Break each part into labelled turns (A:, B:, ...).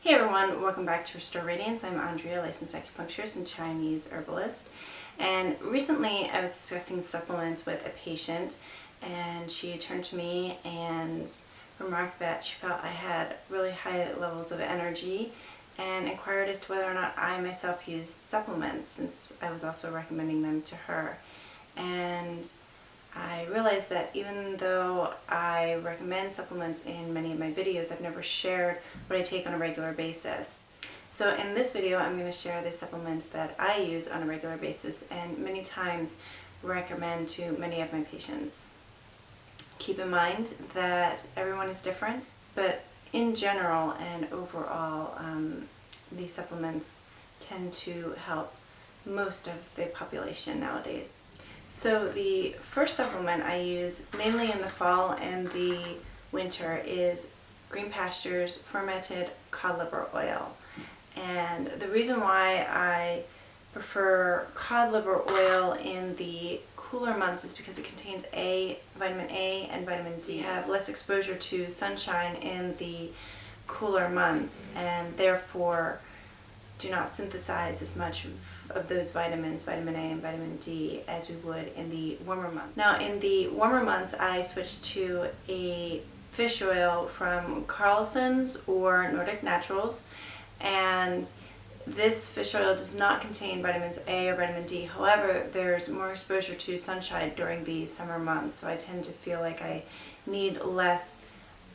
A: Hey everyone, welcome back to Restore Radiance. I'm Andrea, licensed acupuncturist and Chinese herbalist. And recently I was discussing supplements with a patient, and she turned to me and remarked that she felt I had really high levels of energy and inquired as to whether or not I myself used supplements, since I was also recommending them to her. And I realized that even though I recommend supplements in many of my videos, I've never shared what I take on a regular basis. So in this video, I'm going to share the supplements that I use on a regular basis and many times recommend to many of my patients. Keep in mind that everyone is different, but in general and overall, these supplements tend to help most of the population nowadays. So the first supplement I use mainly in the fall and the winter is Green Pastures fermented cod liver oil. And the reason why I prefer cod liver oil in the cooler months is because it contains vitamin A and vitamin D. You have less exposure to sunshine in the cooler months and therefore do not synthesize as much of those vitamins, vitamin A and vitamin D, as we would in the warmer months. Now in the warmer months I switched to a fish oil from Carlson's or Nordic Naturals, and this fish oil does not contain vitamins A or vitamin D. However, there's more exposure to sunshine during the summer months, so I tend to feel like I need less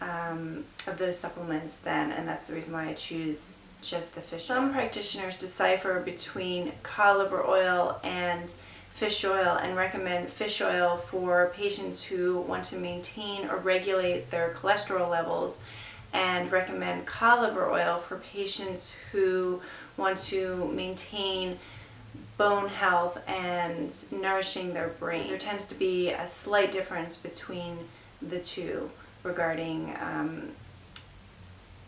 A: of those supplements then, and that's the reason why I choose just the fish oil. Some practitioners decipher between cod liver oil and fish oil and recommend fish oil for patients who want to maintain or regulate their cholesterol levels, and recommend cod liver oil for patients who want to maintain bone health and nourishing their brain. There tends to be a slight difference between the two regarding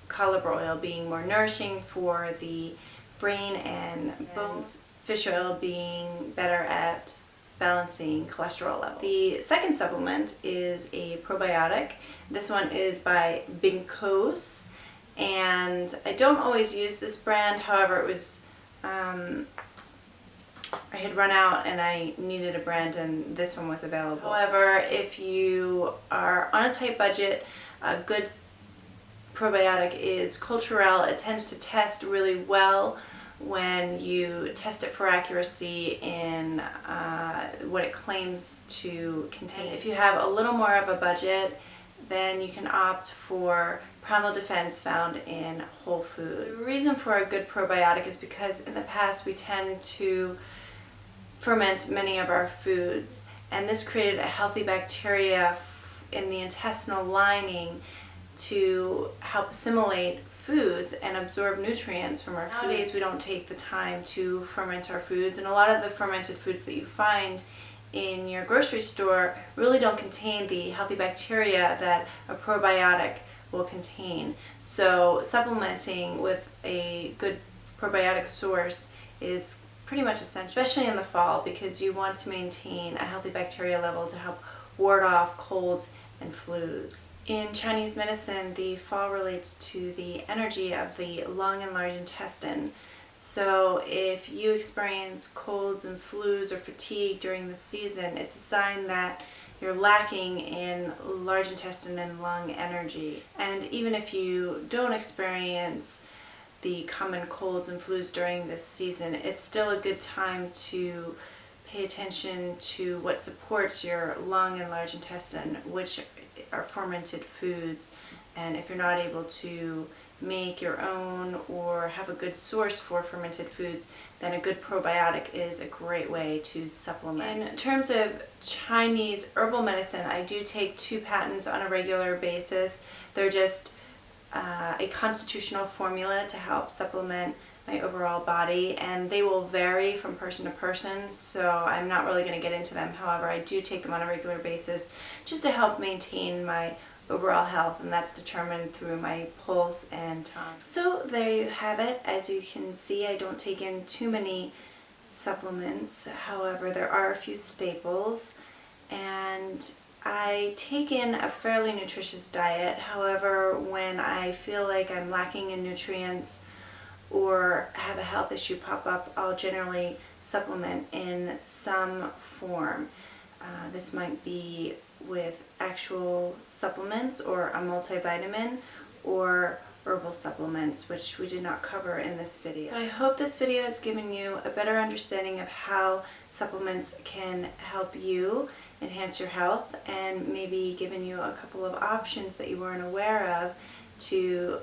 A: cod liver oil being more nourishing for the brain and bones, fish oil being better at balancing cholesterol levels. The second supplement is a probiotic. This one is by Binkos, and I don't always use this brand. However, it was I had run out and I needed a brand, and this one was available. However, if you are on a tight budget, a good probiotic is Culturelle. It tends to test really well when you test it for accuracy in what it claims to contain. And if you have a little more of a budget, then you can opt for Primal Defense found in Whole Foods. The reason for a good probiotic is because in the past we tend to ferment many of our foods, and this created a healthy bacteria in the intestinal lining to help assimilate foods and absorb nutrients from our food. Nowadays we don't take the time to ferment our foods, and a lot of the fermented foods that you find in your grocery store really don't contain the healthy bacteria that a probiotic will contain. So supplementing with a good probiotic source is pretty much essential, especially in the fall, because you want to maintain a healthy bacteria level to help ward off colds and flus. In Chinese medicine, the fall relates to the energy of the lung and large intestine. So if you experience colds and flus or fatigue during the season, it's a sign that you're lacking in large intestine and lung energy. And even if you don't experience the common colds and flus during this season, it's still a good time to pay attention to what supports your lung and large intestine, which are fermented foods. And if you're not able to make your own or have a good source for fermented foods, then a good probiotic is a great way to supplement. In terms of Chinese herbal medicine, I do take 2 patents on a regular basis. They're just a constitutional formula to help supplement my overall body, and they will vary from person to person, so I'm not really going to get into them. However, I do take them on a regular basis just to help maintain my overall health, and that's determined through my pulse and time. So there you have it. As you can see, I don't take in too many supplements. However, there are a few staples, and I take in a fairly nutritious diet. However, when I feel like I'm lacking in nutrients or have a health issue pop up, I'll generally supplement in some form. This might be with actual supplements or a multivitamin or herbal supplements, which we did not cover in this video. So I hope this video has given you a better understanding of how supplements can help you enhance your health, and maybe given you a couple of options that you weren't aware of to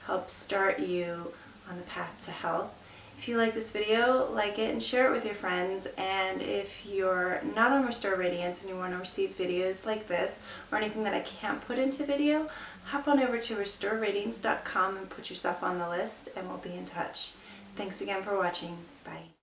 A: help start you on the path to health. If you like this video, like it and share it with your friends. And if you're not on Restore Radiance and you want to receive videos like this or anything that I can't put into video, hop on over to restoreradiance.com and put yourself on the list, and we'll be in touch. Thanks again for watching. Bye.